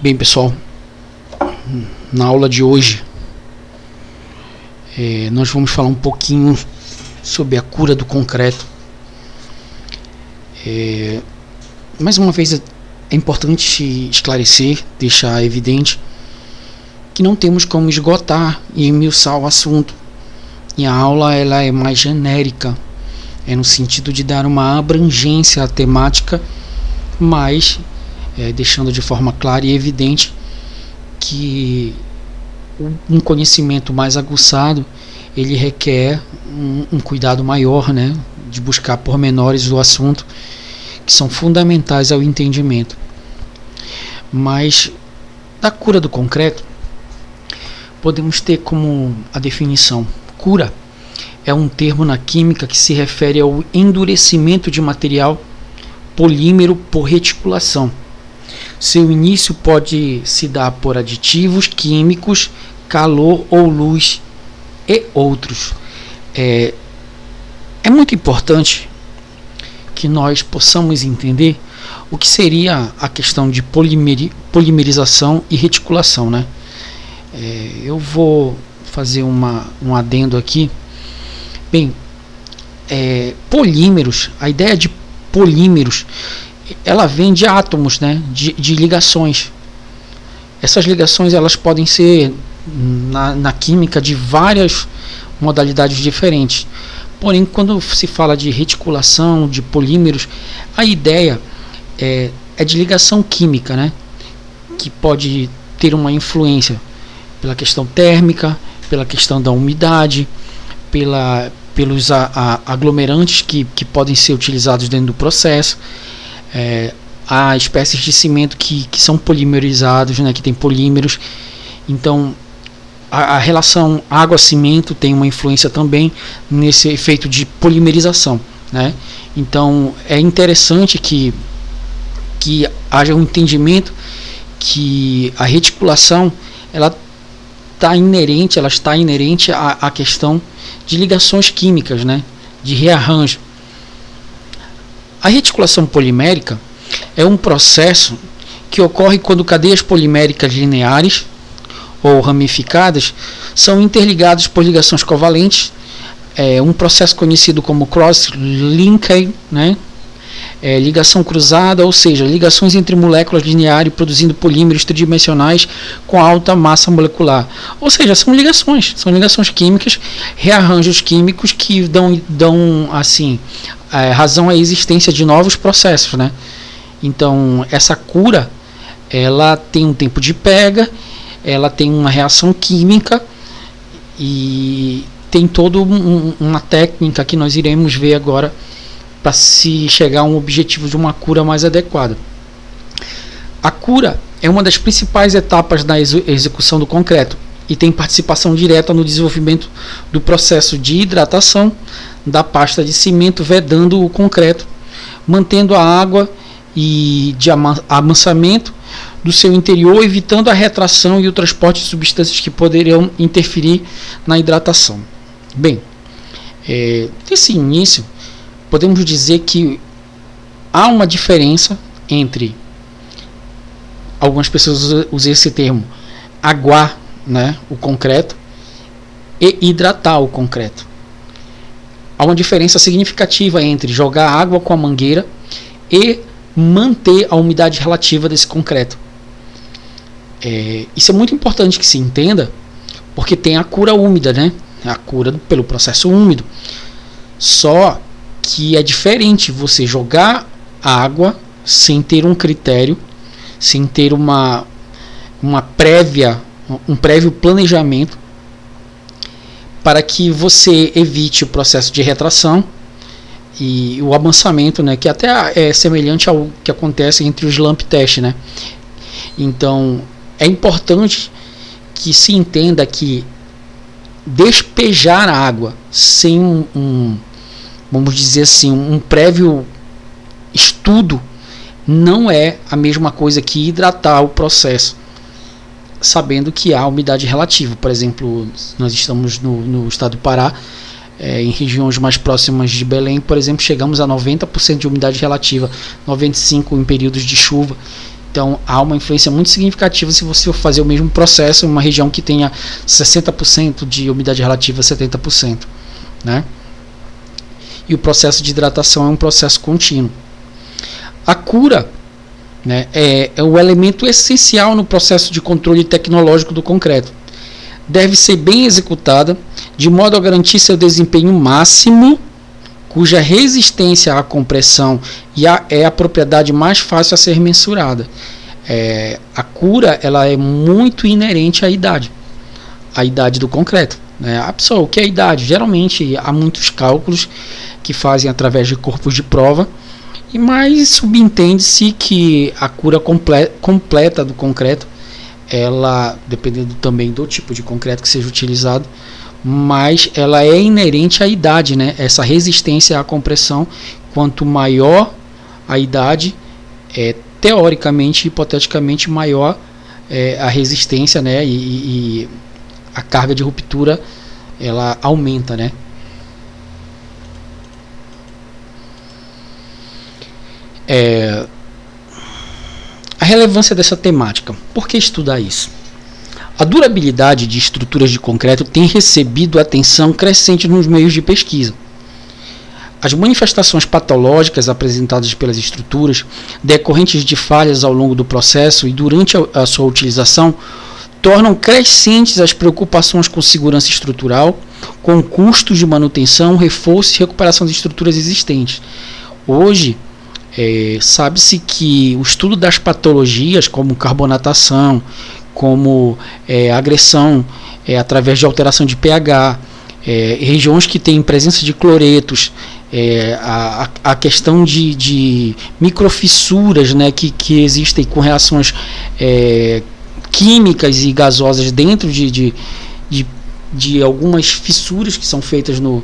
Bem, pessoal, na aula de hoje nós vamos falar um pouquinho sobre a cura do concreto. Mais uma vez é importante esclarecer, deixar evidente que não temos como esgotar e esmiuçar o assunto, e a aula ela é mais genérica, no sentido de dar uma abrangência à temática, mas deixando de forma clara e evidente que um conhecimento mais aguçado ele requer um cuidado maior, de buscar pormenores do assunto que são fundamentais ao entendimento. Mas da cura do concreto podemos ter como a definição: cura é um termo na química que se refere ao endurecimento de material polímero por reticulação. Seu início pode se dar por aditivos químicos, calor ou luz e outros. É muito importante que nós possamos entender o que seria a questão de polimerização e reticulação, eu vou fazer um adendo aqui. Bem, polímeros, a ideia de polímeros, ela vem de átomos, de ligações. Essas ligações elas podem ser na química de várias modalidades diferentes. Porém, quando se fala de reticulação, de polímeros, a ideia é de ligação química, que pode ter uma influência pela questão térmica, pela questão da umidade, pelos aglomerantes que podem ser utilizados dentro do processo. Há espécies de cimento que são polimerizados, que tem polímeros. Então a relação água-cimento tem uma influência também nesse efeito de polimerização, Então é interessante que haja um entendimento que a reticulação ela está inerente à questão de ligações químicas, de rearranjo. A reticulação polimérica é um processo que ocorre quando cadeias poliméricas lineares ou ramificadas são interligadas por ligações covalentes. Um processo conhecido como cross-linking, ligação cruzada, ou seja, ligações entre moléculas lineares produzindo polímeros tridimensionais com alta massa molecular. Ou seja, são ligações químicas, rearranjos químicos que dão assim, razão à existência de novos processos, Então, essa cura, ela tem um tempo de pega, ela tem uma reação química e tem toda uma técnica que nós iremos ver agora para se chegar a um objetivo de uma cura mais adequada. A cura é uma das principais etapas da execução do concreto e tem participação direta no desenvolvimento do processo de hidratação da pasta de cimento, vedando o concreto, mantendo a água e de amassamento do seu interior, evitando a retração e o transporte de substâncias que poderiam interferir na hidratação. Bem, nesse início podemos dizer que há uma diferença entre, algumas pessoas usam esse termo, aguar, o concreto, e hidratar o concreto. Há uma diferença significativa entre jogar água com a mangueira e manter a umidade relativa desse concreto. Isso é muito importante que se entenda, porque tem a cura úmida, a cura pelo processo úmido. Só que é diferente você jogar água sem ter um critério, sem ter um prévio planejamento para que você evite o processo de retração e o amassamento, que até é semelhante ao que acontece entre os lamp test, Então é importante que se entenda que despejar a água sem vamos dizer assim, um prévio estudo não é a mesma coisa que hidratar o processo, sabendo que há umidade relativa. Por exemplo, nós estamos no estado do Pará, em regiões mais próximas de Belém, por exemplo, chegamos a 90% de umidade relativa, 95% em períodos de chuva. Então há uma influência muito significativa se você for fazer o mesmo processo em uma região que tenha 60% de umidade relativa, 70%, né? E o processo de hidratação é um processo contínuo. A cura, né, é o elemento essencial no processo de controle tecnológico do concreto. Deve ser bem executada, de modo a garantir seu desempenho máximo, cuja resistência à compressão é a propriedade mais fácil a ser mensurada. A cura ela é muito inerente à idade do concreto, né? A pessoa, o que é a idade? Geralmente há muitos cálculos que fazem através de corpos de prova, mas subentende-se que a cura completa do concreto, ela, dependendo também do tipo de concreto que seja utilizado, mas ela é inerente à idade, né? Essa resistência à compressão, quanto maior a idade, teoricamente, hipoteticamente, maior a resistência, né? E a carga de ruptura ela aumenta, né? A relevância dessa temática. Por que estudar isso? A durabilidade de estruturas de concreto tem recebido atenção crescente nos meios de pesquisa. As manifestações patológicas apresentadas pelas estruturas, decorrentes de falhas ao longo do processo e durante a sua utilização, tornam crescentes as preocupações com segurança estrutural, com custos de manutenção, reforço e recuperação de estruturas existentes. Hoje, sabe-se que o estudo das patologias, como carbonatação, como agressão através de alteração de pH, regiões que têm presença de cloretos, a questão de microfissuras, né, que existem com reações químicas e gasosas dentro de algumas fissuras que são feitas no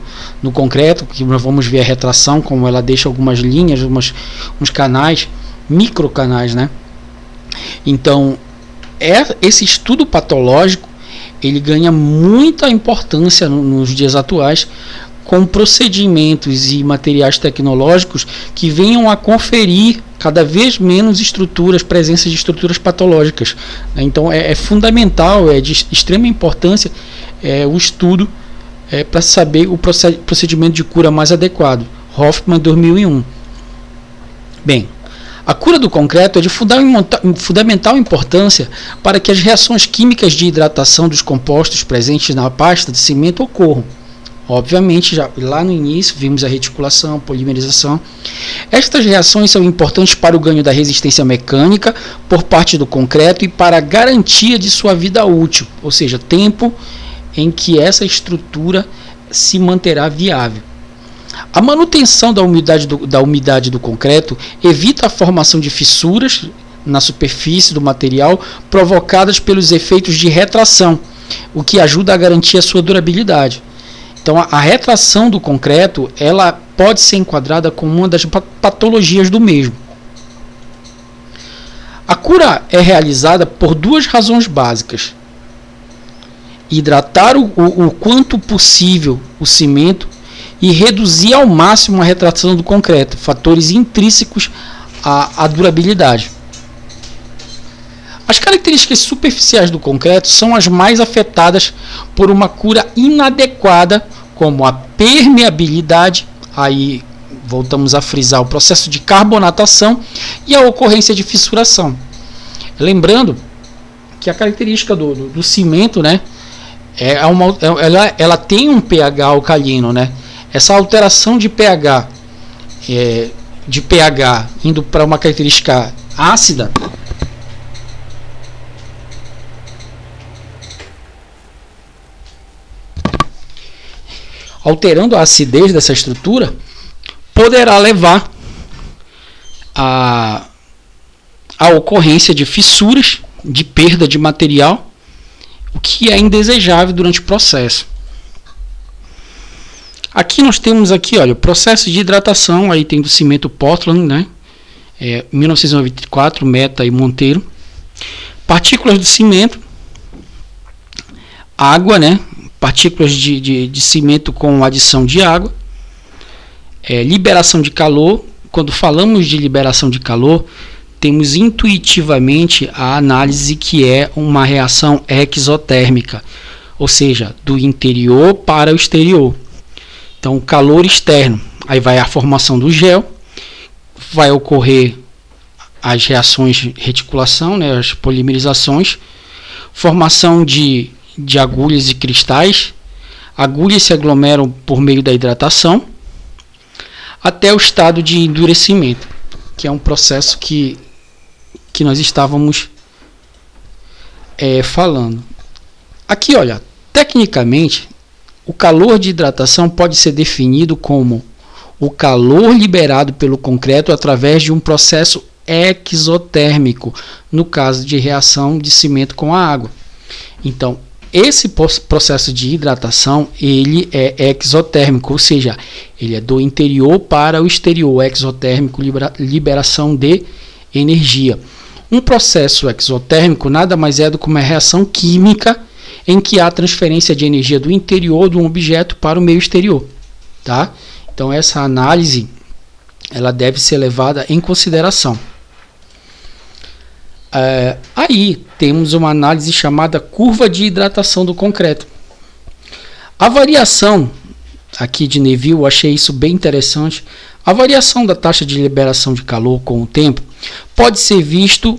concreto, que nós vamos ver a retração, como ela deixa algumas linhas, uns canais, microcanais, né? Então, esse estudo patológico, ele ganha muita importância nos dias atuais, com procedimentos e materiais tecnológicos que venham a conferir cada vez menos presença de estruturas patológicas. Então é fundamental, é de extrema importância o estudo para saber o procedimento de cura mais adequado. Hoffman, 2001. Bem, a cura do concreto é de fundamental importância para que as reações químicas de hidratação dos compostos presentes na pasta de cimento ocorram. Obviamente, já lá no início vimos a reticulação, polimerização. Estas reações são importantes para o ganho da resistência mecânica por parte do concreto e para a garantia de sua vida útil, ou seja, tempo em que essa estrutura se manterá viável. A manutenção da umidade do concreto evita a formação de fissuras na superfície do material provocadas pelos efeitos de retração, o que ajuda a garantir a sua durabilidade. Então, a retração do concreto, ela pode ser enquadrada como uma das patologias do mesmo. A cura é realizada por duas razões básicas: hidratar o quanto possível o cimento e reduzir ao máximo a retração do concreto, fatores intrínsecos à durabilidade. As características superficiais do concreto são as mais afetadas por uma cura inadequada, como a permeabilidade, aí voltamos a frisar o processo de carbonatação e a ocorrência de fissuração. Lembrando que a característica do cimento, né, ela tem um pH alcalino, né? Essa alteração de pH, indo para uma característica ácida, alterando a acidez dessa estrutura, poderá levar à ocorrência de fissuras, de perda de material, o que é indesejável durante o processo. Aqui nós temos olha, o processo de hidratação, aí tem do cimento Portland, né? 1994, Meta e Monteiro. Partículas do cimento, água, né? Partículas de cimento com adição de água, liberação de calor. Quando falamos de liberação de calor, temos intuitivamente a análise que é uma reação exotérmica, ou seja, do interior para o exterior. Então, calor externo, aí vai a formação do gel, vai ocorrer as reações de reticulação, né, as polimerizações, formação de agulhas e cristais, agulhas se aglomeram por meio da hidratação, até o estado de endurecimento, que é um processo que nós estávamos falando. Aqui, olha, tecnicamente, o calor de hidratação pode ser definido como o calor liberado pelo concreto através de um processo exotérmico, no caso de reação de cimento com a água. Então, esse processo de hidratação, ele é exotérmico, ou seja, ele é do interior para o exterior, exotérmico, liberação de energia. Um processo exotérmico nada mais é do que uma reação química em que há transferência de energia do interior de um objeto para o meio exterior, tá? Então, essa análise ela deve ser levada em consideração. Aí temos uma análise chamada curva de hidratação do concreto. A variação aqui de Neville, eu achei isso bem interessante. A variação da taxa de liberação de calor com o tempo pode ser visto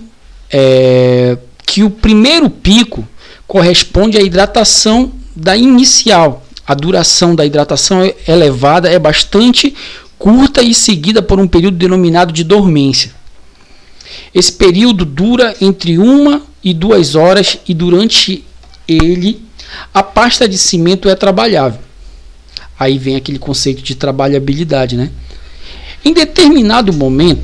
que o primeiro pico corresponde à hidratação da inicial. A duração da hidratação elevada é bastante curta e seguida por um período denominado de dormência. Esse período dura entre 1 e 2 horas e durante ele a pasta de cimento é trabalhável. Aí vem aquele conceito de trabalhabilidade, né? Em determinado momento,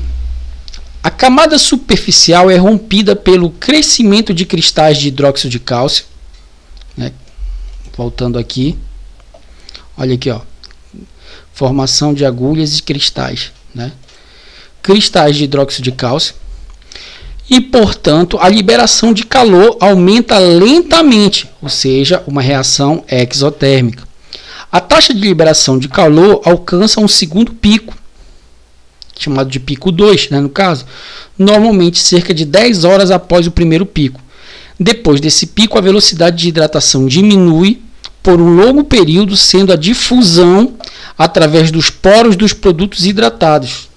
a camada superficial é rompida pelo crescimento de cristais de hidróxido de cálcio, né? Voltando aqui, olha aqui, ó, formação de agulhas e cristais, né? Cristais de hidróxido de cálcio. E, portanto, a liberação de calor aumenta lentamente, ou seja, uma reação exotérmica. A taxa de liberação de calor alcança um segundo pico, chamado de pico 2, né, no caso, normalmente cerca de 10 horas após o primeiro pico. Depois desse pico, a velocidade de hidratação diminui por um longo período, sendo a difusão através dos poros dos produtos hidratados.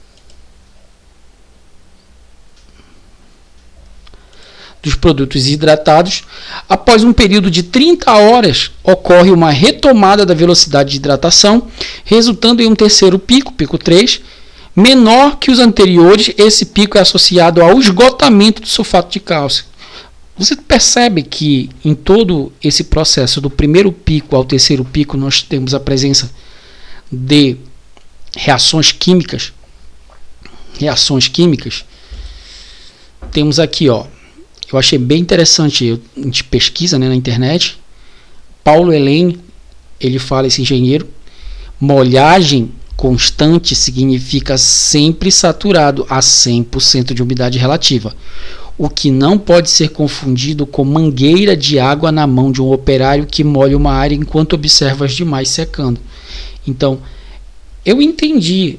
Após um período de 30 horas, ocorre uma retomada da velocidade de hidratação, resultando em um terceiro pico, pico 3, menor que os anteriores. Esse pico é associado ao esgotamento do sulfato de cálcio. Você percebe que em todo esse processo, do primeiro pico ao terceiro pico, nós temos a presença de reações químicas. Temos aqui, ó, eu achei bem interessante, a gente pesquisa, né, na internet. Paulo Helene, ele fala, esse engenheiro, molhagem constante significa sempre saturado a 100% de umidade relativa, o que não pode ser confundido com mangueira de água na mão de um operário que molha uma área enquanto observa as demais secando. Então, eu entendi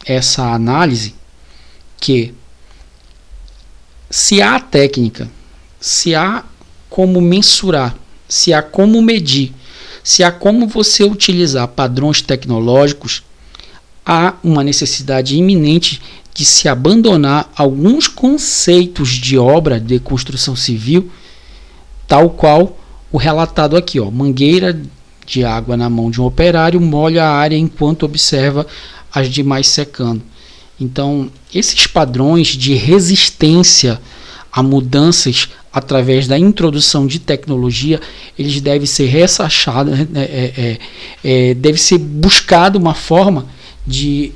essa análise que se há técnica, se há como mensurar, se há como medir, se há como você utilizar padrões tecnológicos, há uma necessidade iminente de se abandonar alguns conceitos de obra de construção civil, tal qual o relatado aqui, ó, mangueira de água na mão de um operário molha a área enquanto observa as demais secando. Então, esses padrões de resistência a mudanças através da introdução de tecnologia, eles devem ser ressachados, deve ser buscado uma forma de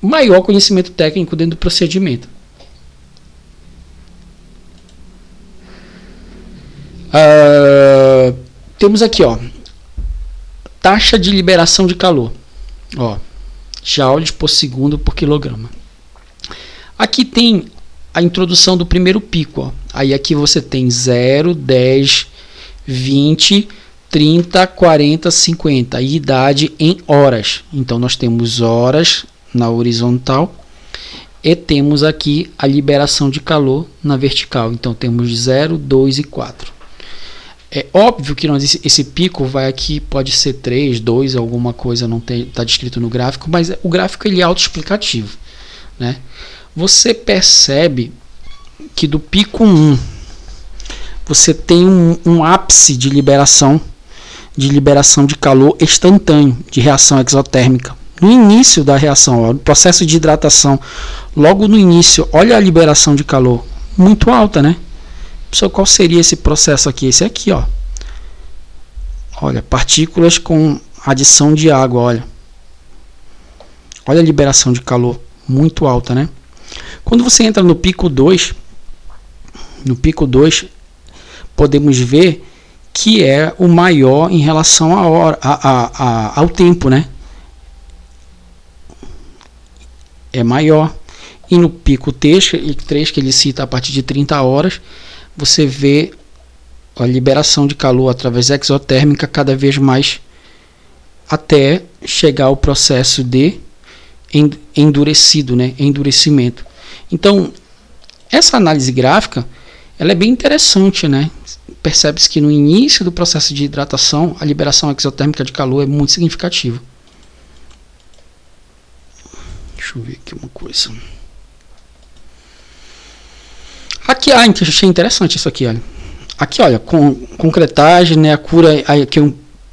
maior conhecimento técnico dentro do procedimento. Temos aqui, ó, taxa de liberação de calor, ó, joules por segundo por quilograma. Aqui tem a introdução do primeiro pico, ó. Aí aqui você tem 0, 10, 20, 30, 40, 50, e idade em horas. Então nós temos horas na horizontal e temos aqui a liberação de calor na vertical. Então temos 0, 2 e 4. É óbvio que esse pico vai aqui, pode ser 3, 2, alguma coisa, não está descrito no gráfico, mas o gráfico ele é autoexplicativo, né? Você percebe que do pico 1 você tem um ápice de liberação de calor instantâneo, de reação exotérmica. No início da reação, ó, no processo de hidratação, logo no início, olha a liberação de calor, muito alta, né? Pessoal, qual seria esse processo aqui? Esse aqui, ó. Olha, partículas com adição de água, olha. Olha a liberação de calor, muito alta, né? Quando você entra no pico 2, podemos ver que é o maior em relação ao tempo, né? É maior. E no pico 3, que ele cita a partir de 30 horas, você vê a liberação de calor através exotérmica cada vez mais até chegar ao processo de endurecido, né? Endurecimento. Então, essa análise gráfica ela é bem interessante, né? Percebe-se que no início do processo de hidratação, a liberação exotérmica de calor é muito significativa. Deixa eu ver aqui uma coisa. Aqui, achei interessante isso aqui, olha. Aqui, olha, concretagem, né? A cura, aqui a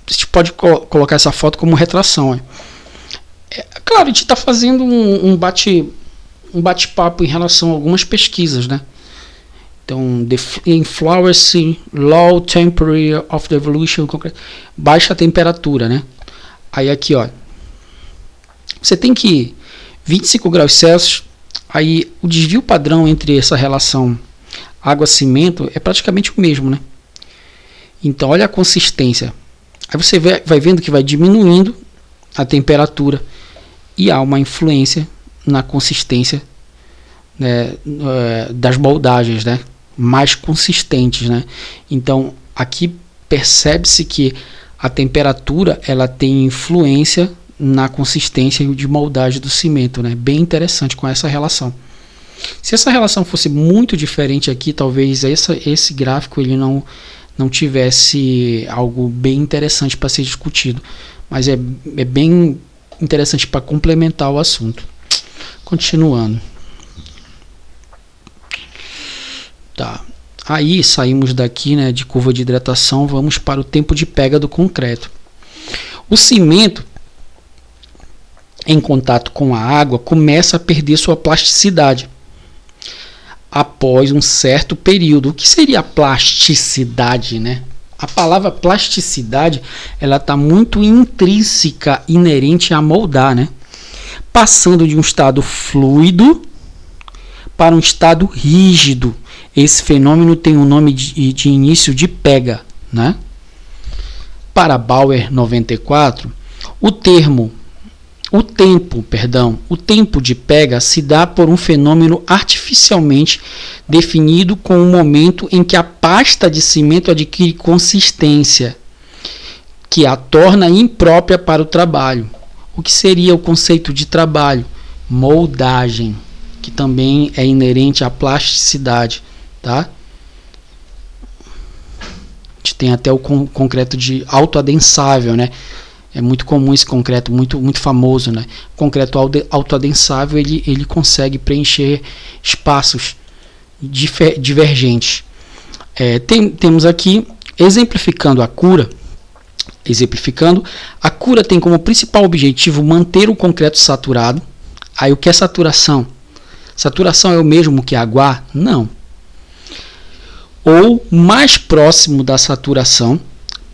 gente pode colocar essa foto como retração, olha. Claro, a gente está fazendo um bate-papo em relação a algumas pesquisas, né? Então, the influence low temperature of the evolution, baixa temperatura, né? Aí aqui, ó, você tem que 25 graus Celsius, aí o desvio padrão entre essa relação água-cimento é praticamente o mesmo, né? Então, olha a consistência. Aí você vai vendo que vai diminuindo a temperatura e há uma influência na consistência, né, das moldagens, né? Mais consistentes, né? Então aqui percebe-se que a temperatura ela tem influência na consistência de moldagem do cimento, né? Bem interessante com essa relação. Se essa relação fosse muito diferente aqui, talvez esse gráfico ele não tivesse algo bem interessante para ser discutido, mas é bem interessante para complementar o assunto. Continuando. Tá. Aí saímos daqui, né, de curva de hidratação, vamos para o tempo de pega do concreto. O cimento em contato com a água começa a perder sua plasticidade após um certo período. O que seria a plasticidade, né? A palavra plasticidade ela está muito intrínseca, inerente a moldar, né? Passando de um estado fluido para um estado rígido. Esse fenômeno tem o nome de início de pega, né? Para Bauer 94, o tempo de pega se dá por um fenômeno artificialmente definido com o momento em que a pasta de cimento adquire consistência, que a torna imprópria para o trabalho. O que seria o conceito de trabalho? Moldagem, que também é inerente à plasticidade, tá? A gente tem até o concreto de autoadensável, né? É muito comum esse concreto, muito famoso, né? O concreto autoadensável ele consegue preencher espaços divergentes. Temos aqui, exemplificando, a cura tem como principal objetivo manter o concreto saturado. Aí o que é saturação? Saturação é o mesmo que aguar? Não. Ou mais próximo da saturação,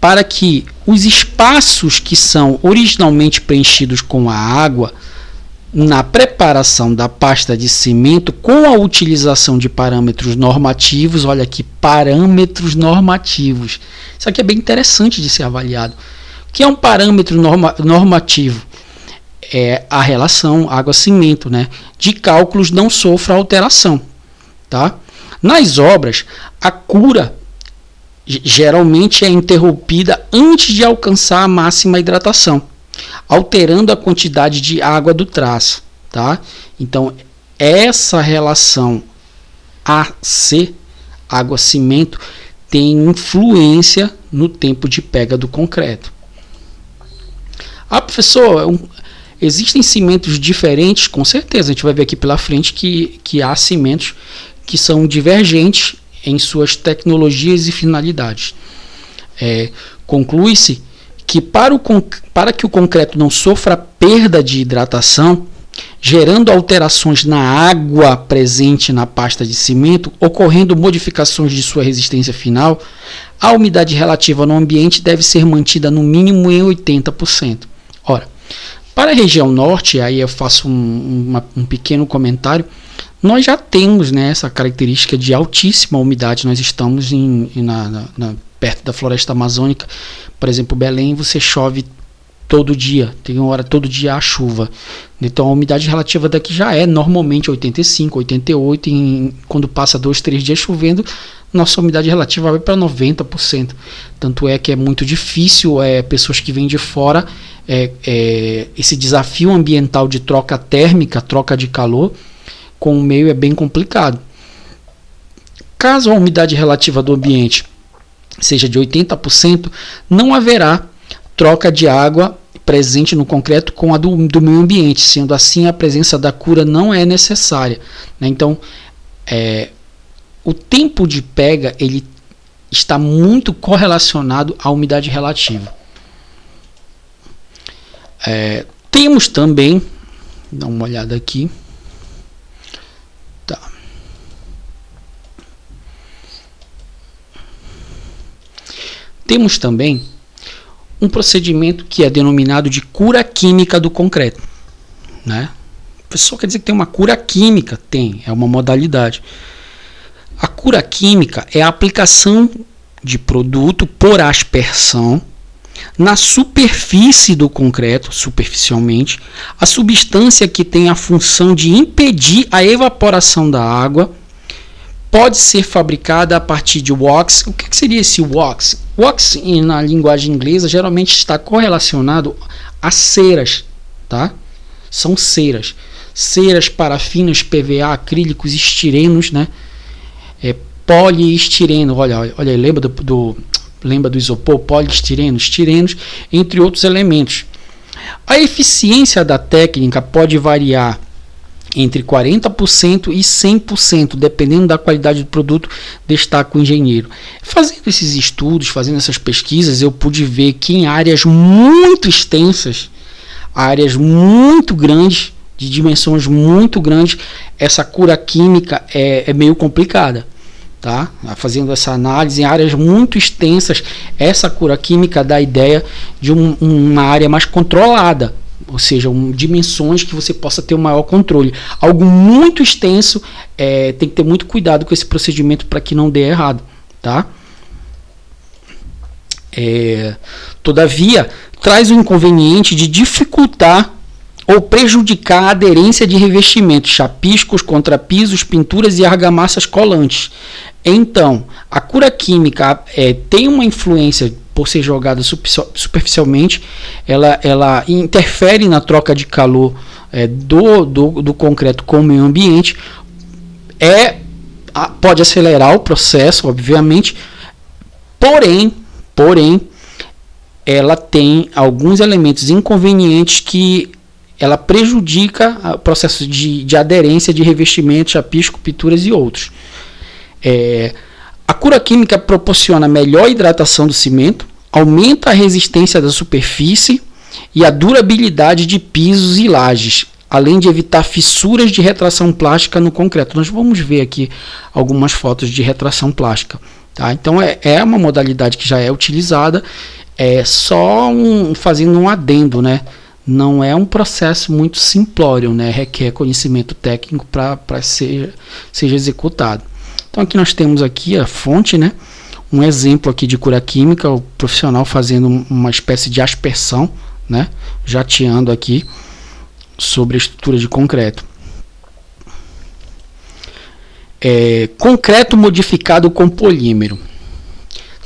para que os espaços que são originalmente preenchidos com a água na preparação da pasta de cimento com a utilização de parâmetros normativos, olha aqui, parâmetros normativos. Isso aqui é bem interessante de ser avaliado. O que é um parâmetro normativo? É a relação água-cimento, né? De cálculos não sofra alteração, tá? Nas obras, a cura geralmente é interrompida antes de alcançar a máxima hidratação, alterando a quantidade de água do traço, tá? Então, essa relação AC, água-cimento, tem influência no tempo de pega do concreto. Ah, professor, existem cimentos diferentes? Com certeza, a gente vai ver aqui pela frente que há cimentos que são divergentes em suas tecnologias e finalidades. Conclui-se que para que o concreto não sofra perda de hidratação, gerando alterações na água presente na pasta de cimento, ocorrendo modificações de sua resistência final, a umidade relativa no ambiente deve ser mantida no mínimo em 80%. Ora, para a região norte, aí eu faço um pequeno comentário, nós já temos, né, essa característica de altíssima umidade. Nós estamos perto da floresta amazônica, por exemplo, Belém, você chove todo dia, tem hora todo dia a chuva. Então a umidade relativa daqui já é normalmente 85, 88, quando passa 2, 3 dias chovendo, nossa umidade relativa vai para 90%. Tanto é que é muito difícil, pessoas que vêm de fora, esse desafio ambiental de troca térmica, troca de calor, com o meio é bem complicado. Caso a umidade relativa do ambiente seja de 80%, não haverá troca de água presente no concreto com a do meio ambiente, sendo assim a presença da cura não é necessária, né? Então, o tempo de pega ele está muito correlacionado à umidade relativa. Temos também, dá uma olhada aqui, tá. Temos também um procedimento que é denominado de cura química do concreto, né? O pessoal quer dizer que tem uma cura química? Tem, é uma modalidade. A cura química é a aplicação de produto por aspersão na superfície do concreto, superficialmente, a substância que tem a função de impedir a evaporação da água. Pode ser fabricada a partir de wax. O que seria esse wax? Wax, na linguagem inglesa, geralmente está correlacionado a ceras, tá? São ceras. Ceras, parafinas, PVA, acrílicos, estirenos, né? Poliestireno, olha, lembra do isopor? Poliestireno, estirenos, entre outros elementos. A eficiência da técnica pode variar entre 40% e 100%, dependendo da qualidade do produto, destaca o engenheiro. Fazendo esses estudos, fazendo essas pesquisas, eu pude ver que em áreas muito extensas, áreas muito grandes, de dimensões muito grandes, essa cura química é meio complicada, tá? Fazendo essa análise em áreas muito extensas, essa cura química dá a ideia de uma área mais controlada, ou seja, dimensões que você possa ter um maior controle. Algo muito extenso, tem que ter muito cuidado com esse procedimento para que não dê errado, tá? Todavia, traz o inconveniente de dificultar ou prejudicar a aderência de revestimentos, chapiscos, contrapisos, pinturas e argamassas colantes. Então, a cura química tem uma influência por ser jogada superficialmente, ela interfere na troca de calor do concreto com o meio ambiente, pode acelerar o processo, obviamente, porém, ela tem alguns elementos inconvenientes que ela prejudica o processo de aderência de revestimento, chapisco, pinturas e outros. A cura química proporciona melhor hidratação do cimento, aumenta a resistência da superfície e a durabilidade de pisos e lajes, além de evitar fissuras de retração plástica no concreto. Nós vamos ver aqui algumas fotos de retração plástica, tá? Então é uma modalidade que já é utilizada, só fazendo um adendo, né? Não é um processo muito simplório, né? Requer conhecimento técnico para seja executado. Então aqui nós temos aqui a fonte, né? Um exemplo aqui de cura química, o profissional fazendo uma espécie de aspersão, né? Jateando aqui sobre a estrutura de concreto. Concreto modificado com polímero.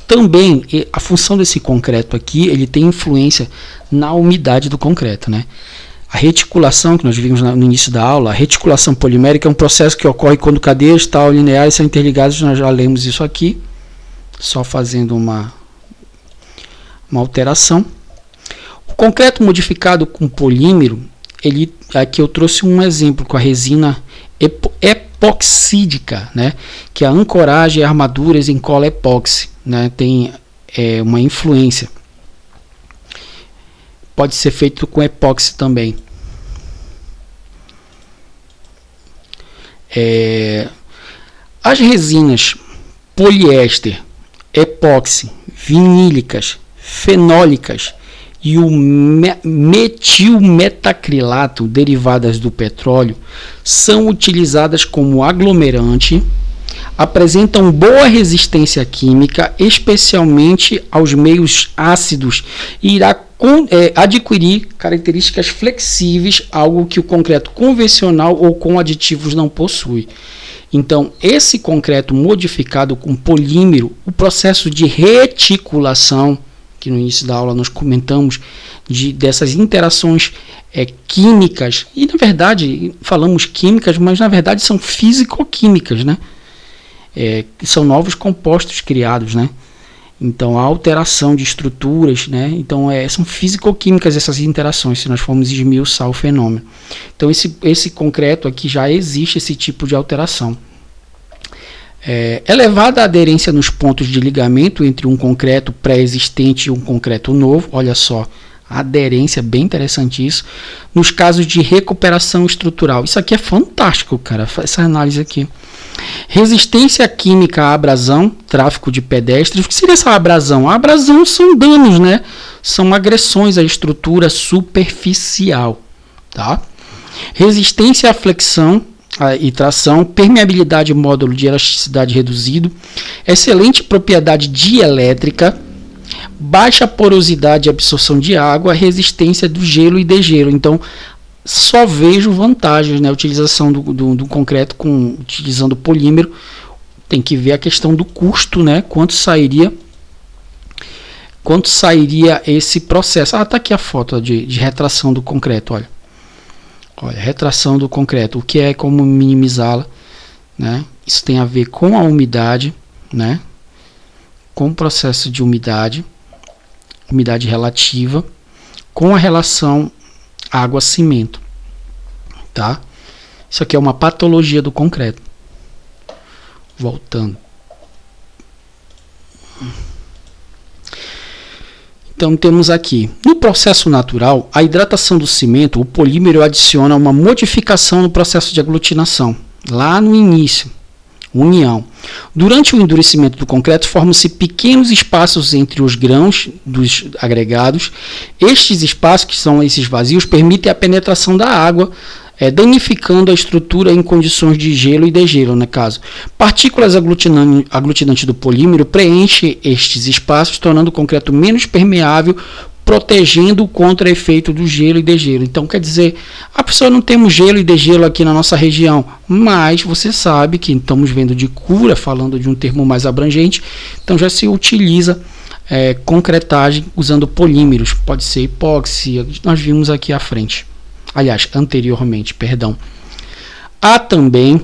Também a função desse concreto aqui, ele tem influência na umidade do concreto, né? A reticulação, que nós vimos no início da aula, a reticulação polimérica é um processo que ocorre quando cadeias tal lineares são interligadas. Nós já lemos isso aqui, só fazendo uma alteração. O concreto modificado com polímero, aqui eu trouxe um exemplo com a resina epoxídica, né, que é a ancoragem e armaduras em cola epóxi, né, tem uma influência. Pode ser feito com epóxi também. As resinas poliéster, epóxi, vinílicas, fenólicas e o metilmetacrilato, derivadas do petróleo, são utilizadas como aglomerante, apresentam boa resistência química, especialmente aos meios ácidos, e irá adquirir características flexíveis, algo que o concreto convencional ou com aditivos não possui. Então, esse concreto modificado com polímero, o processo de reticulação, que no início da aula nós comentamos, dessas interações químicas, e na verdade falamos químicas, mas na verdade são físico-químicas, né? São novos compostos criados, né? Então a alteração de estruturas, né? Então são físico-químicas essas interações, se nós formos esmiuçar o fenômeno. Então esse concreto aqui já existe esse tipo de alteração. Elevada a aderência nos pontos de ligamento entre um concreto pré-existente e um concreto novo. Olha só, a aderência, bem interessante isso. Nos casos de recuperação estrutural. Isso aqui é fantástico, cara, essa análise aqui. Resistência química à abrasão, tráfego de pedestres. O que seria essa abrasão? A abrasão são danos, né? São agressões à estrutura superficial, tá? Resistência à flexão e tração, permeabilidade módulo de elasticidade reduzido, excelente propriedade dielétrica, baixa porosidade e absorção de água, resistência do gelo e degelo. Então, só vejo vantagens, né? A utilização do concreto utilizando polímero. Tem que ver a questão do custo, né? Quanto sairia esse processo. Tá aqui a foto de retração do concreto, olha. Olha, retração do concreto, o que é, como minimizá-la, né? Isso tem a ver com a umidade, né? Com o processo de umidade relativa, com a relação água-cimento, tá? Isso aqui é uma patologia do concreto. Voltando. Então temos aqui, no processo natural, a hidratação do cimento, o polímero adiciona uma modificação no processo de aglutinação, lá no início, união. Durante o endurecimento do concreto, formam-se pequenos espaços entre os grãos dos agregados. Estes espaços, que são esses vazios, permitem a penetração da água, danificando a estrutura em condições de gelo e degelo, no caso. Partículas aglutinantes do polímero preenchem estes espaços, tornando o concreto menos permeável, protegendo contra o efeito do gelo e degelo. Então, quer dizer, a pessoa não temos gelo e degelo aqui na nossa região, mas você sabe que estamos vendo de cura, falando de um termo mais abrangente, então já se utiliza concretagem usando polímeros, pode ser epóxi, nós vimos aqui à frente. Aliás, anteriormente, perdão. Há também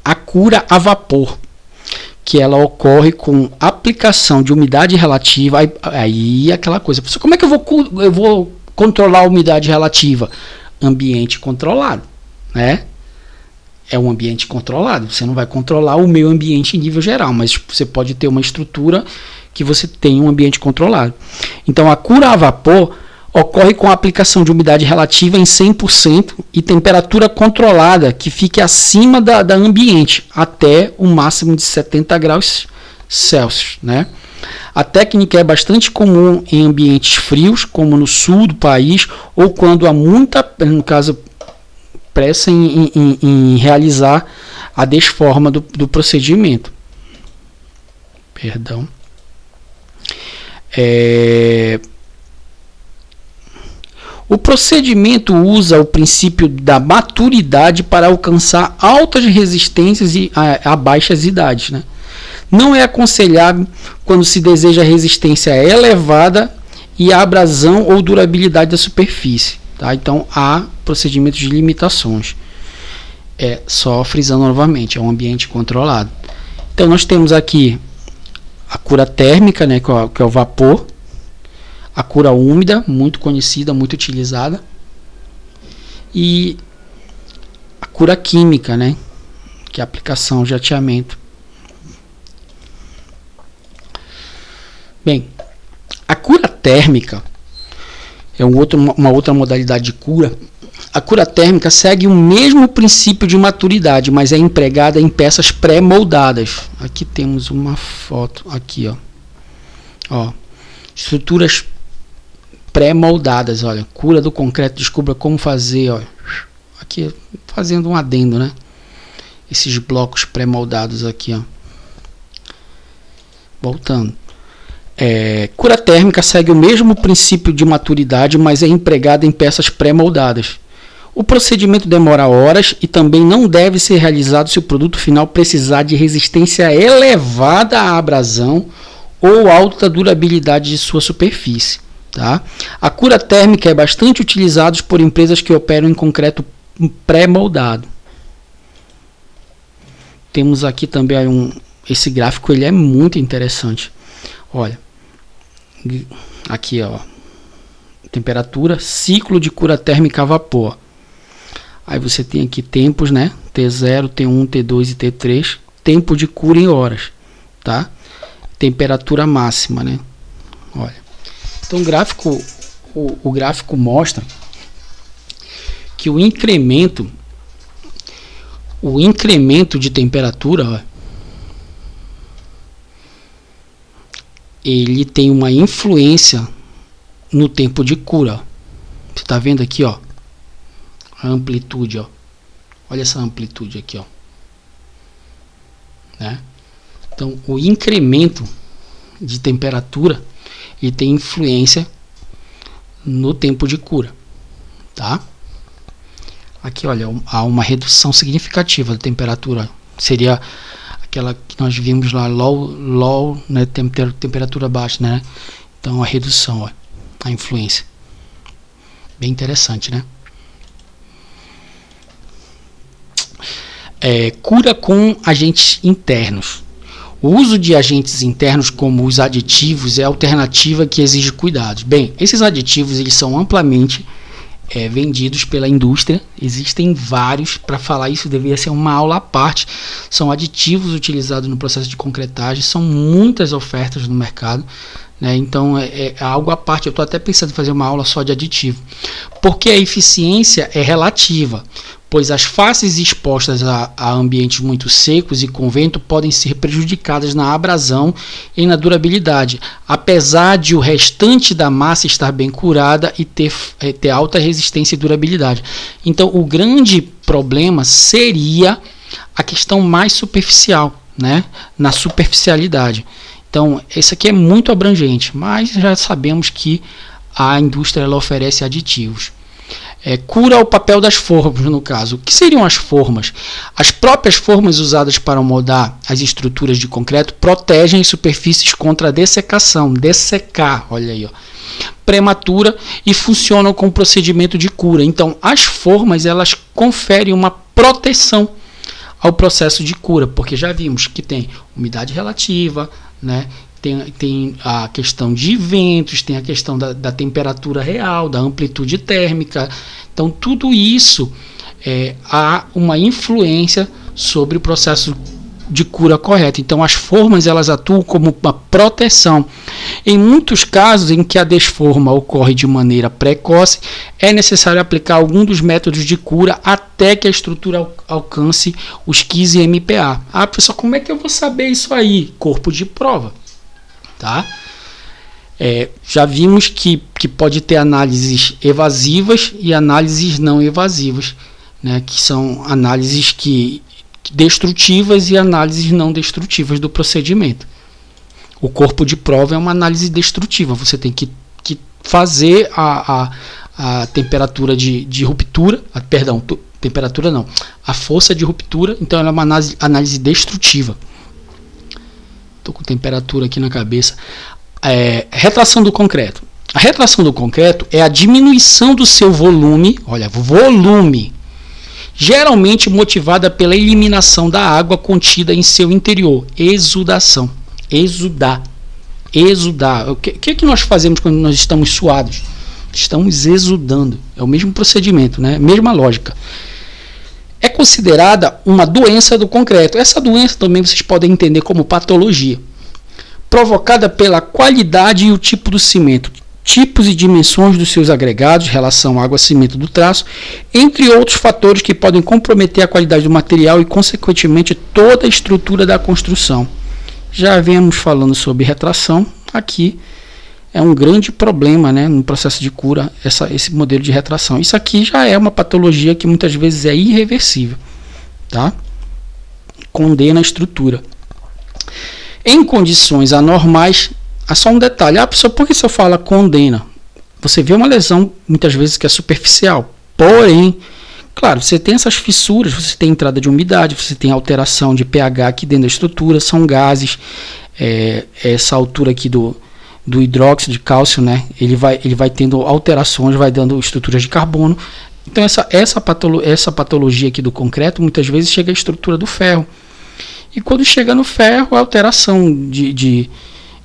a cura a vapor, que ela ocorre com aplicação de umidade relativa. Aí aquela coisa, como é que eu vou controlar a umidade relativa? Ambiente controlado, né? É um ambiente controlado. Você não vai controlar o meio ambiente em nível geral, mas você pode ter uma estrutura que você tem um ambiente controlado. Então, a cura a vapor ocorre com a aplicação de umidade relativa em 100% e temperatura controlada que fique acima da ambiente, até um máximo de 70 graus Celsius, né? A técnica é bastante comum em ambientes frios, como no sul do país, ou quando há muita, no caso, pressa em realizar a desforma do procedimento. Perdão. O procedimento usa o princípio da maturidade para alcançar altas resistências a baixas idades, né? Não é aconselhável quando se deseja resistência elevada e a abrasão ou durabilidade da superfície. Tá? Então há procedimentos de limitações. Só frisando novamente, é um ambiente controlado. Então nós temos aqui a cura térmica, né, que é o vapor, a cura úmida, muito conhecida, muito utilizada, e a cura química, né, que é a aplicação, jateamento. Bem, a cura térmica é uma outra modalidade de cura. A cura térmica segue o mesmo princípio de maturidade, mas é empregada em peças pré-moldadas. Aqui temos uma foto, aqui, ó, estruturas pré-moldadas, olha, cura do concreto, descubra como fazer, ó, aqui fazendo um adendo, né? Esses blocos pré-moldados aqui, ó. Voltando. Cura térmica segue o mesmo princípio de maturidade, mas é empregada em peças pré-moldadas. O procedimento demora horas e também não deve ser realizado se o produto final precisar de resistência elevada à abrasão ou alta durabilidade de sua superfície. Tá? A cura térmica é bastante utilizada por empresas que operam em concreto pré-moldado. Temos aqui também esse gráfico, ele é muito interessante. Olha, aqui, ó, temperatura, ciclo de cura térmica a vapor. Aí você tem aqui tempos, né? T0, T1, T2 e T3. Tempo de cura em horas, tá? Temperatura máxima, né? Olha. Então o gráfico mostra que o incremento de temperatura, ó, ele tem uma influência no tempo de cura. Você está vendo aqui, ó, a amplitude, ó. Olha essa amplitude aqui, ó. Né? Então, o incremento de temperatura, ele tem influência no tempo de cura, tá? Aqui, olha, há uma redução significativa da temperatura. Seria aquela que nós vimos lá, low, né, temperatura baixa, né? Então, a redução, ó, a influência. Bem interessante, né? Cura com agentes internos. O uso de agentes internos como os aditivos é a alternativa que exige cuidados. Bem, esses aditivos eles são amplamente vendidos pela indústria. Existem vários. Para falar isso deveria ser uma aula à parte. São aditivos utilizados no processo de concretagem. São muitas ofertas no mercado, né? Então é algo à parte. Eu estou até pensando em fazer uma aula só de aditivo, porque a eficiência é relativa, pois as faces expostas a ambientes muito secos e com vento podem ser prejudicadas na abrasão e na durabilidade, apesar de o restante da massa estar bem curada e ter alta resistência e durabilidade. Então, o grande problema seria a questão mais superficial, né? Na superficialidade. Então, isso aqui é muito abrangente, mas já sabemos que a indústria ela oferece aditivos. Cura o papel das formas, no caso. O que seriam as formas? As próprias formas usadas para moldar as estruturas de concreto protegem as superfícies contra a dessecação, dessecar, olha aí, ó, prematura, e funcionam como procedimento de cura. Então, as formas elas conferem uma proteção ao processo de cura, porque já vimos que tem umidade relativa, né? Tem a questão de ventos, tem a questão da temperatura real, da amplitude térmica. Então, tudo isso há uma influência sobre o processo de cura correto. Então, as formas elas atuam como uma proteção. Em muitos casos em que a desforma ocorre de maneira precoce, é necessário aplicar algum dos métodos de cura até que a estrutura alcance os 15 MPa. Ah, professor, como é que eu vou saber isso aí? Corpo de prova. Tá? Já vimos que pode ter análises evasivas e análises não evasivas, né? Que são análises destrutivas e análises não destrutivas do procedimento. O corpo de prova é uma análise destrutiva. Você tem que fazer a temperatura de ruptura, temperatura não, a força de ruptura. Então ela é uma análise destrutiva. Estou com temperatura aqui na cabeça. Retração do concreto. A retração do concreto é a diminuição do seu volume, olha, volume, geralmente motivada pela eliminação da água contida em seu interior, exudação, exudar. O que nós fazemos quando nós estamos suados? Estamos exudando, é o mesmo procedimento, né? Mesma lógica. É considerada uma doença do concreto. Essa doença também vocês podem entender como patologia, provocada pela qualidade e o tipo do cimento, tipos e dimensões dos seus agregados, relação água-cimento do traço, entre outros fatores que podem comprometer a qualidade do material e, consequentemente, toda a estrutura da construção. Já viemos falando sobre retração, aqui é um grande problema, né, no processo de cura, esse modelo de retração. Isso aqui já é uma patologia que muitas vezes é irreversível, tá? Condena a estrutura. Em condições anormais, há só um detalhe. Professor, por que você fala condena? Você vê uma lesão, muitas vezes, que é superficial. Porém, claro, você tem essas fissuras, você tem entrada de umidade, você tem alteração de pH aqui dentro da estrutura, são gases. Essa altura aqui do hidróxido de cálcio, né? Ele vai tendo alterações, vai dando estruturas de carbono. Então, essa patologia aqui do concreto, muitas vezes, chega à estrutura do ferro. E quando chega no ferro, a alteração de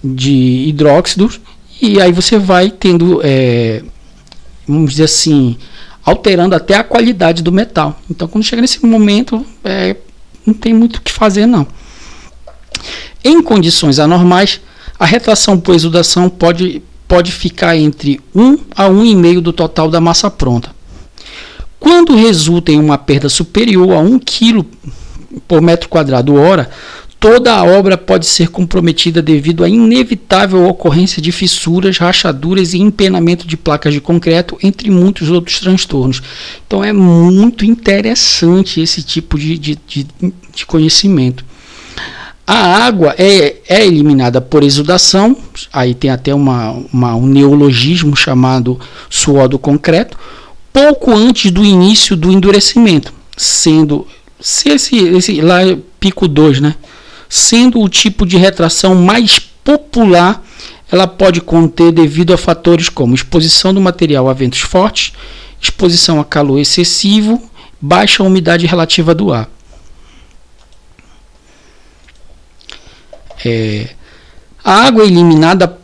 hidróxido, e aí você vai tendo, vamos dizer assim, alterando até a qualidade do metal. Então, quando chega nesse momento, não tem muito o que fazer, não. Em condições anormais, a retração por exudação pode ficar entre 1 a 1,5 do total da massa pronta. Quando resulta em uma perda superior a 1 kg por metro quadrado hora, toda a obra pode ser comprometida devido à inevitável ocorrência de fissuras, rachaduras e empenamento de placas de concreto, entre muitos outros transtornos. Então é muito interessante esse tipo de conhecimento. A água é eliminada por exudação, aí tem até um neologismo chamado suor do concreto, pouco antes do início do endurecimento, sendo esse lá é pico 2, né? Sendo o tipo de retração mais popular, ela pode conter devido a fatores como exposição do material a ventos fortes, exposição a calor excessivo, baixa umidade relativa do ar. A água é eliminada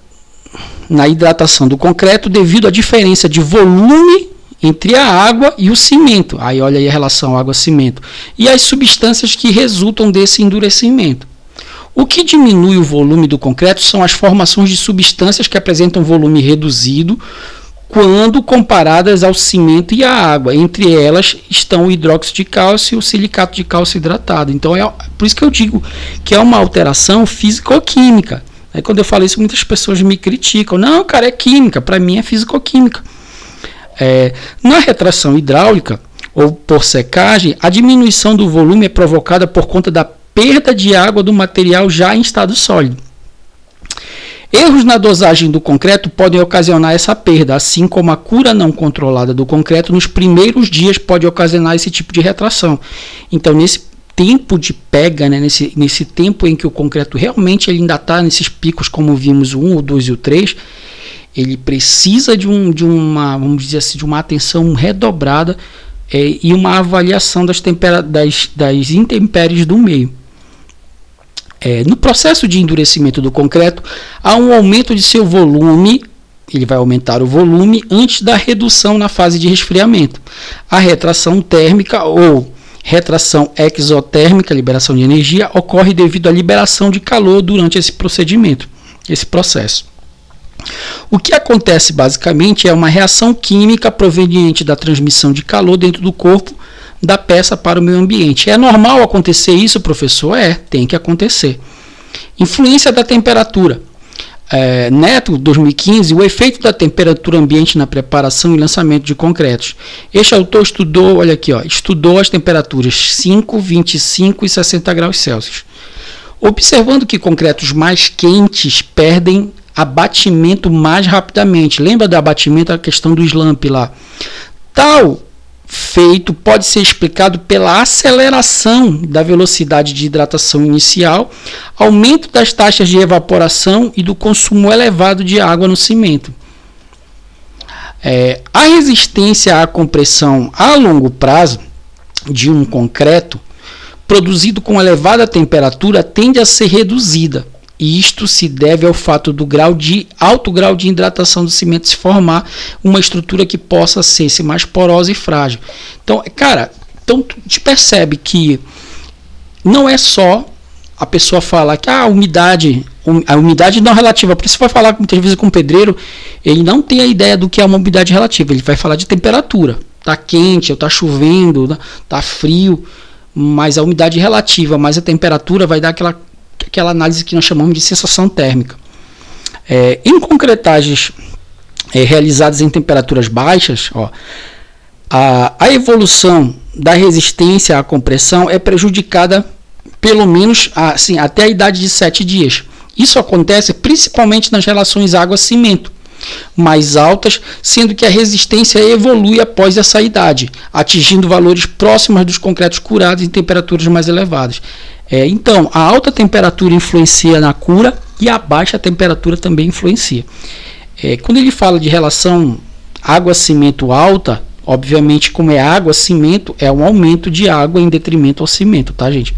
na hidratação do concreto devido à diferença de volume entre a água e o cimento. Aí olha aí a relação água-cimento. E as substâncias que resultam desse endurecimento. O que diminui o volume do concreto são as formações de substâncias que apresentam volume reduzido quando comparadas ao cimento e à água. Entre elas estão o hidróxido de cálcio e o silicato de cálcio hidratado. Então por isso que eu digo que é uma alteração físico-química. Aí, quando eu falo isso, muitas pessoas me criticam. Não, cara, é química. Para mim é físico-química. Na retração hidráulica ou por secagem, a diminuição do volume é provocada por conta da perda de água do material já em estado sólido. Erros na dosagem do concreto podem ocasionar essa perda, assim como a cura não controlada do concreto nos primeiros dias pode ocasionar esse tipo de retração. Então, nesse tempo de pega, né, nesse tempo em que o concreto realmente ele ainda está nesses picos, como vimos o 1, o 2 e o 3, ele precisa de uma, vamos dizer assim, de uma atenção redobrada e uma avaliação das intempéries do meio. No processo de endurecimento do concreto, há um aumento de seu volume, ele vai aumentar o volume antes da redução na fase de resfriamento. A retração térmica ou retração exotérmica, liberação de energia, ocorre devido à liberação de calor durante esse procedimento, esse processo. O que acontece basicamente é uma reação química proveniente da transmissão de calor dentro do corpo da peça para o meio ambiente. É normal acontecer isso, professor? Tem que acontecer. Influência da temperatura. Neto, 2015, o efeito da temperatura ambiente na preparação e lançamento de concretos. Este autor estudou, olha aqui, estudou as temperaturas 5, 25 e 60 graus Celsius. Observando que concretos mais quentes perdem abatimento mais rapidamente. Lembra do abatimento, a questão do slump lá? Tal feito pode ser explicado pela aceleração da velocidade de hidratação inicial, aumento das taxas de evaporação e do consumo elevado de água no cimento. A resistência à compressão a longo prazo de um concreto produzido com elevada temperatura tende a ser reduzida. E isto se deve ao fato do alto grau de hidratação do cimento se formar uma estrutura que possa ser mais porosa e frágil. Então, cara, tu percebe que não é só a pessoa falar que a umidade não relativa. Por isso você vai falar muitas vezes com o pedreiro, ele não tem a ideia do que é uma umidade relativa, ele vai falar de temperatura. Tá quente, está chovendo, tá frio, mas a umidade relativa, mais a temperatura vai dar aquela análise que nós chamamos de sensação térmica. Em concretagens realizadas em temperaturas baixas, a evolução da resistência à compressão é prejudicada pelo menos assim, até a idade de 7 dias. Isso acontece principalmente nas relações água-cimento mais altas, sendo que a resistência evolui após essa idade, atingindo valores próximos dos concretos curados em temperaturas mais elevadas. Então, a alta temperatura influencia na cura e a baixa temperatura também influencia. Quando ele fala de relação água-cimento alta, obviamente, como é água-cimento, é um aumento de água em detrimento ao cimento, tá, gente?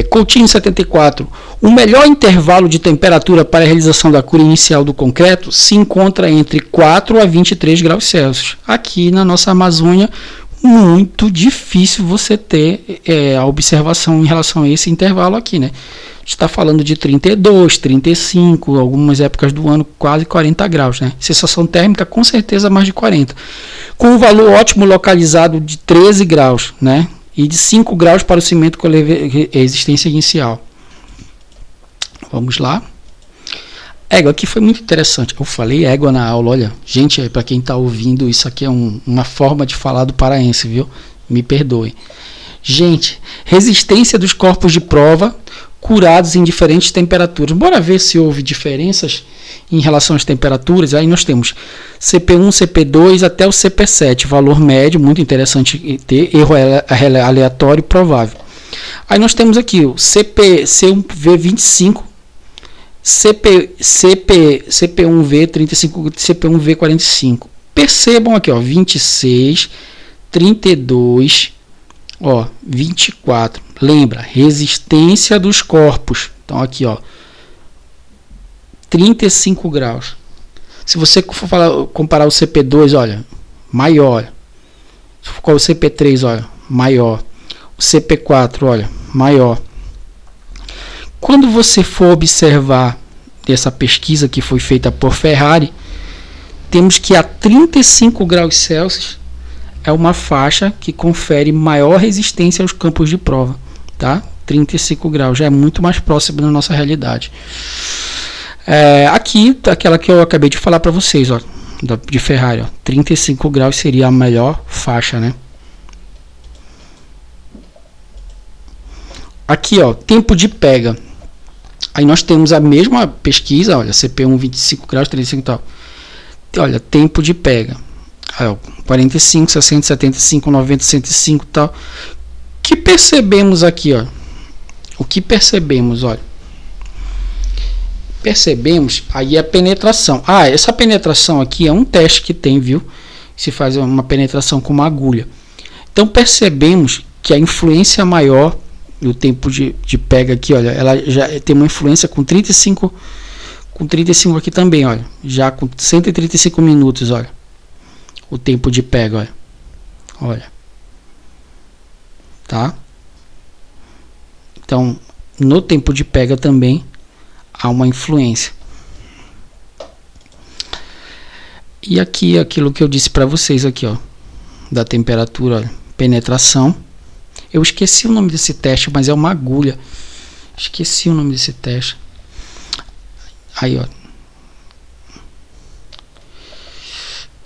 Coutinho 74. O melhor intervalo de temperatura para a realização da cura inicial do concreto se encontra entre 4 a 23 graus Celsius. Aqui na nossa Amazônia, muito difícil você ter a observação em relação a esse intervalo aqui, né? A gente está falando de 32, 35, algumas épocas do ano quase 40 graus, né? Sensação térmica com certeza mais de 40. Com um valor ótimo localizado de 13 graus, né? E de 5 graus para o cimento com resistência inicial. Vamos lá. Égua, aqui foi muito interessante. Eu falei égua na aula, olha. Gente, para quem está ouvindo, isso aqui é uma forma de falar do paraense, viu? Me perdoe. Gente, resistência dos corpos de prova curados em diferentes temperaturas. Bora ver se houve diferenças em relação às temperaturas. Aí nós temos CP1, CP2 até o CP7, valor médio, muito interessante ter, erro aleatório provável. Aí nós temos aqui o C1V25, CP1V35, CP1V45. Percebam aqui, ó, 26, 32, ó, 24. Lembra, resistência dos corpos. Então aqui, ó, 35 graus. Se você for comparar o CP2, olha, maior. Se for o CP3, olha, maior. O CP4, olha, maior. Quando você for observar essa pesquisa que foi feita por Ferrari, temos que a 35 graus Celsius é uma faixa que confere maior resistência aos campos de prova, tá? 35 graus já é muito mais próximo da nossa realidade. Aqui, aquela que eu acabei de falar para vocês, ó, de Ferrari, ó, 35 graus seria a melhor faixa, né? Aqui, ó, tempo de pega. Aí nós temos a mesma pesquisa, olha, CP1 25 graus, 35 e tal. Olha, tempo de pega. Aí, ó, 45, 60, 75, 90, 105 e tal. Que percebemos aqui, ó? O que percebemos, olha? Percebemos aí a penetração. Essa penetração aqui é um teste que tem, viu? Se faz uma penetração com uma agulha. Então percebemos que a influência maior, o tempo de pega aqui, olha, ela já tem uma influência com 35 aqui também, olha, já com 135 minutos, olha, o tempo de pega, olha, tá? Então, no tempo de pega também há uma influência. E aqui, aquilo que eu disse para vocês aqui, ó, da temperatura, olha, penetração. Eu esqueci o nome desse teste, mas é uma agulha. Esqueci o nome desse teste. Aí, ó.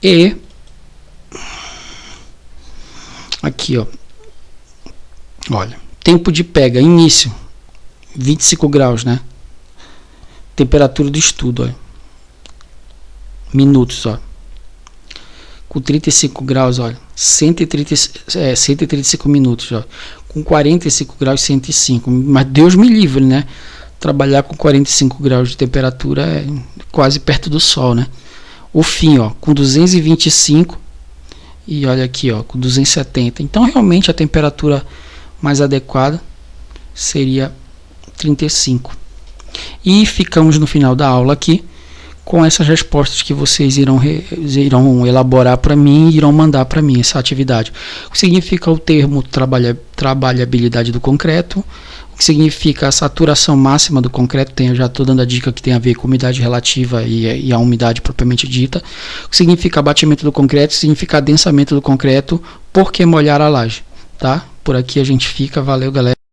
E aqui, ó. Olha, tempo de pega, início 25 graus, né? Temperatura do estudo, olha. Minutos, ó. Com 35 graus, olha, 135 minutos, ó. Com 45 graus, 105. Mas Deus me livre, né? Trabalhar com 45 graus de temperatura é quase perto do sol, né? o fim, ó, com 225 e olha aqui, ó, com 270. Então realmente a temperatura mais adequada seria 35. E ficamos no final da aula aqui com essas respostas que vocês irão elaborar para mim e irão mandar para mim essa atividade. O que significa o termo trabalhabilidade do concreto, o que significa a saturação máxima do concreto, eu já estou dando a dica que tem a ver com umidade relativa e a umidade propriamente dita, o que significa abatimento do concreto, o que significa adensamento do concreto, por que molhar a laje, tá? Por aqui a gente fica, valeu galera.